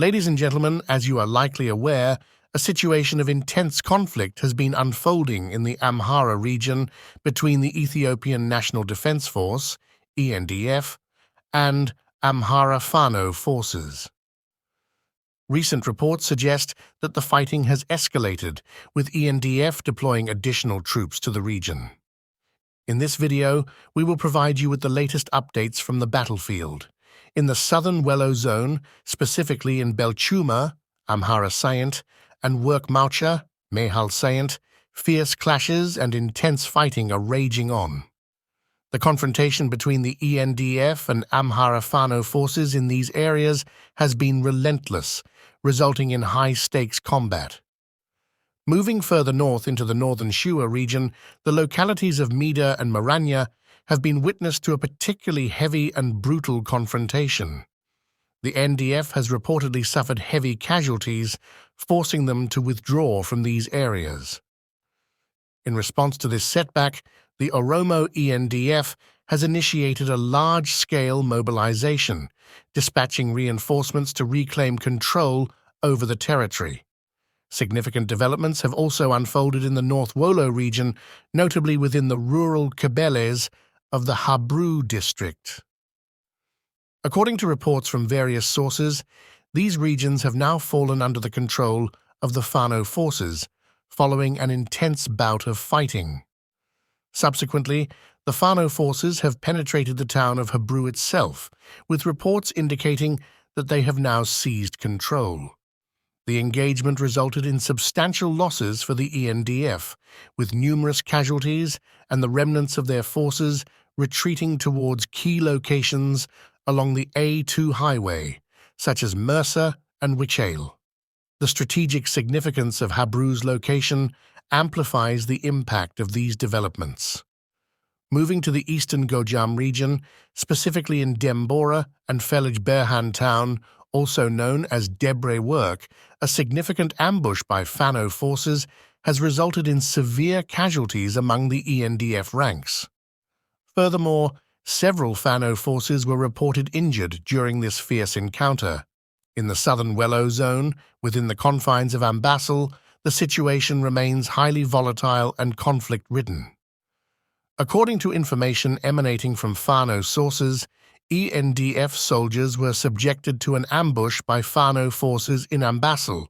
Ladies and gentlemen, as you are likely aware, a situation of intense conflict has been unfolding in the Amhara region between the Ethiopian National Defense Force, ENDF, and Amhara Fano forces. Recent reports suggest that the fighting has escalated, with ENDF deploying additional troops to the region. In this video, we will provide you with the latest updates from the battlefield. In the southern Wello zone, specifically in Belchuma, Amhara Sayent, and Work Maucha, Mehal Sayent, fierce clashes and intense fighting are raging on. The confrontation between the ENDF and Amhara Fano forces in these areas has been relentless, resulting in high-stakes combat. Moving further north into the northern Shua region, the localities of Mida and Maranya have been witness to a particularly heavy and brutal confrontation. The NDF has reportedly suffered heavy casualties, forcing them to withdraw from these areas. In response to this setback, the Oromo ENDF has initiated a large-scale mobilization, dispatching reinforcements to reclaim control over the territory. Significant developments have also unfolded in the North Wello region, notably within the rural Kebeles of the Habu district. According to reports from various sources, these regions have now fallen under the control of the Fano forces, following an intense bout of fighting. Subsequently, the Fano forces have penetrated the town of Habu itself, with reports indicating that they have now seized control. The engagement resulted in substantial losses for the ENDF, with numerous casualties and the remnants of their forces retreating towards key locations along the A2 highway, such as Mercer and Wichale. The strategic significance of Habu's location amplifies the impact of these developments. Moving to the eastern Gojam region, specifically in Dembora and Felij Berhan town, also known as Debre Markos, a significant ambush by Fano forces has resulted in severe casualties among the ENDF ranks. Furthermore, several Fano forces were reported injured during this fierce encounter. In the southern Wello zone, within the confines of Ambassal, the situation remains highly volatile and conflict-ridden. According to information emanating from Fano sources, ENDF soldiers were subjected to an ambush by Fano forces in Ambassal,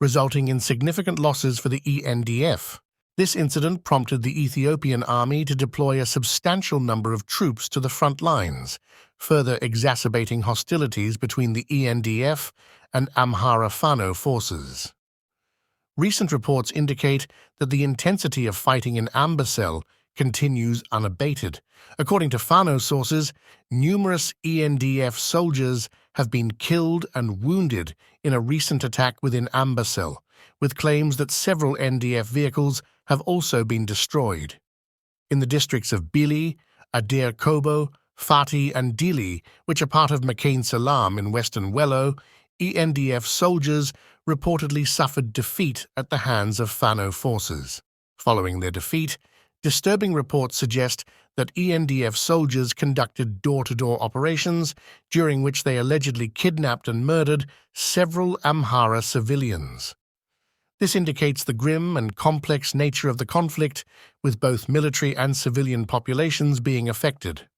resulting in significant losses for the ENDF. This incident prompted the Ethiopian army to deploy a substantial number of troops to the front lines, further exacerbating hostilities between the ENDF and Amhara Fano forces. Recent reports indicate that the intensity of fighting in Ambassal continues unabated. According to Fano sources, numerous ENDF soldiers have been killed and wounded in a recent attack within Ambassal, with claims that several NDF vehicles have also been destroyed. In the districts of Bili, Adir Kobo, Fati and Dili, which are part of Makain Salam in western Wello, ENDF soldiers reportedly suffered defeat at the hands of Fano forces. Following their defeat, disturbing reports suggest that ENDF soldiers conducted door-to-door operations during which they allegedly kidnapped and murdered several Amhara civilians. This indicates the grim and complex nature of the conflict, with both military and civilian populations being affected.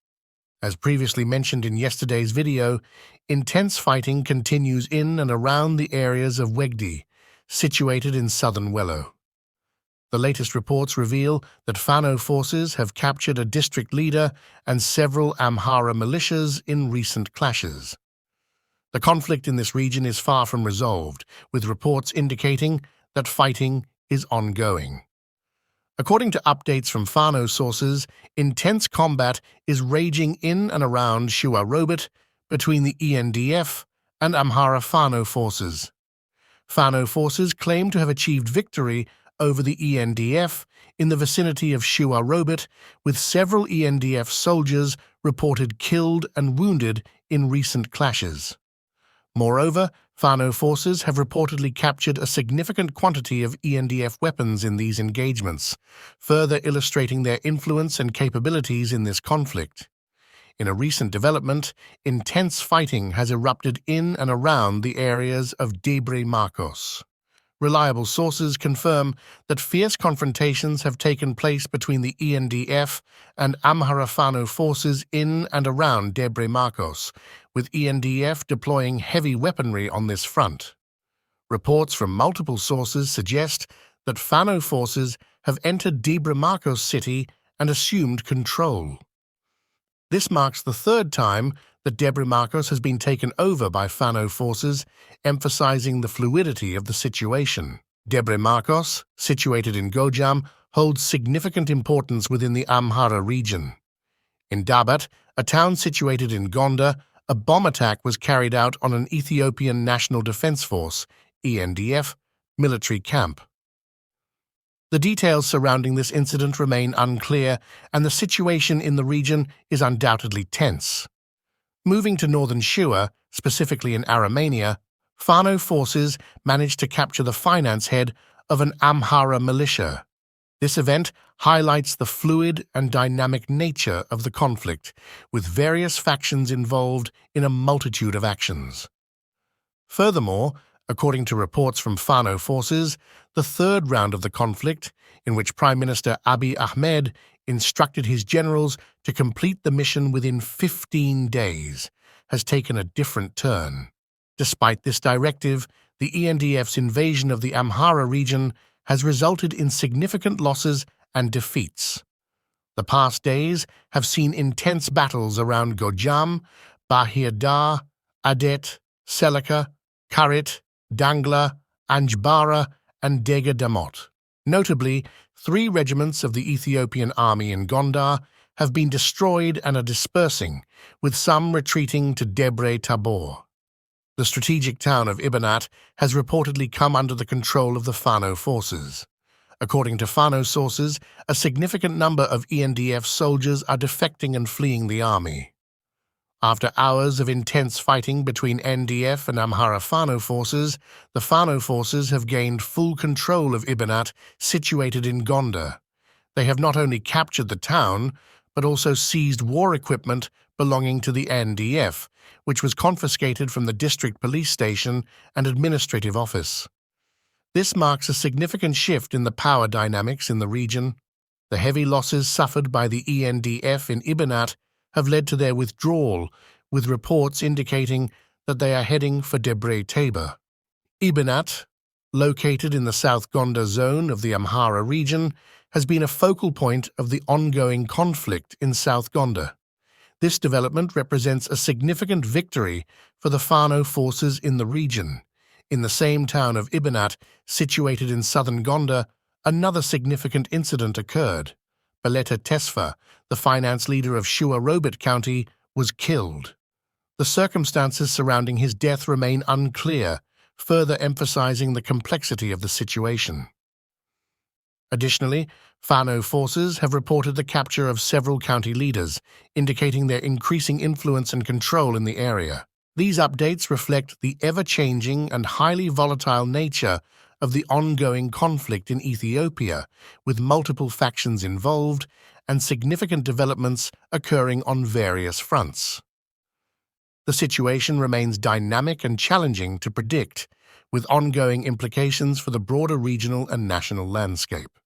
As previously mentioned in yesterday's video, intense fighting continues in and around the areas of Wegdi, situated in southern Wello. The latest reports reveal that Fano forces have captured a district leader and several Amhara militias in recent clashes. The conflict in this region is far from resolved, with reports indicating that fighting is ongoing. According to updates from Fano sources, intense combat is raging in and around Shua Robit between the ENDF and Amhara Fano forces. Fano forces claim to have achieved victory over the ENDF in the vicinity of Shua Robit, with several ENDF soldiers reported killed and wounded in recent clashes. Moreover, Fano forces have reportedly captured a significant quantity of ENDF weapons in these engagements, further illustrating their influence and capabilities in this conflict. In a recent development, intense fighting has erupted in and around the areas of Debre Markos. Reliable sources confirm that fierce confrontations have taken place between the ENDF and Amhara Fano forces in and around Debre Markos, with ENDF deploying heavy weaponry on this front. Reports from multiple sources suggest that Fano forces have entered Debre Markos city and assumed control. This marks the third time that Debre Markos has been taken over by Fano forces, emphasizing the fluidity of the situation. Debre Markos, situated in Gojam, holds significant importance within the Amhara region. In Ibat, a town situated in Gondar, a bomb attack was carried out on an Ethiopian National Defense Force, ENDF, military camp. The details surrounding this incident remain unclear, and the situation in the region is undoubtedly tense. Moving to northern Shua, specifically in Armenia, Fano forces managed to capture the finance head of an Amhara militia. This event highlights the fluid and dynamic nature of the conflict, with various factions involved in a multitude of actions. Furthermore, according to reports from Fano forces, the third round of the conflict, in which Prime Minister Abiy Ahmed instructed his generals to complete the mission within 15 days, has taken a different turn. Despite this directive, the ENDF's invasion of the Amhara region has resulted in significant losses and defeats. The past days have seen intense battles around Gojam, Bahir Dar, Adet, Selika, Karit, Dangla, Anjbara, and Dega Damot. Notably, 3 regiments of the Ethiopian army in Gondar have been destroyed and are dispersing, with some retreating to Debre Tabor. The strategic town of Ibat has reportedly come under the control of the Fano forces. According to Fano sources, a significant number of ENDF soldiers are defecting and fleeing the army. After hours of intense fighting between NDF and Amhara Fano forces, the Fano forces have gained full control of Ibat, situated in Gondar. They have not only captured the town, but also seized war equipment belonging to the NDF, which was confiscated from the district police station and administrative office. This marks a significant shift in the power dynamics in the region. The heavy losses suffered by the ENDF in Ibat have led to their withdrawal, with reports indicating that they are heading for Debre Tabor. Ibat, located in the South Gondar zone of the Amhara region, has been a focal point of the ongoing conflict in South Gondar. This development represents a significant victory for the Fano forces in the region. In the same town of Ibat, situated in southern Gondar, another significant incident occurred. Baleta Tesfa, the finance leader of Shua Robit County, was killed. The circumstances surrounding his death remain unclear, further emphasizing the complexity of the situation. Additionally, Fano forces have reported the capture of several county leaders, indicating their increasing influence and control in the area. These updates reflect the ever-changing and highly volatile nature of the ongoing conflict in Ethiopia, with multiple factions involved and significant developments occurring on various fronts. The situation remains dynamic and challenging to predict, with ongoing implications for the broader regional and national landscape.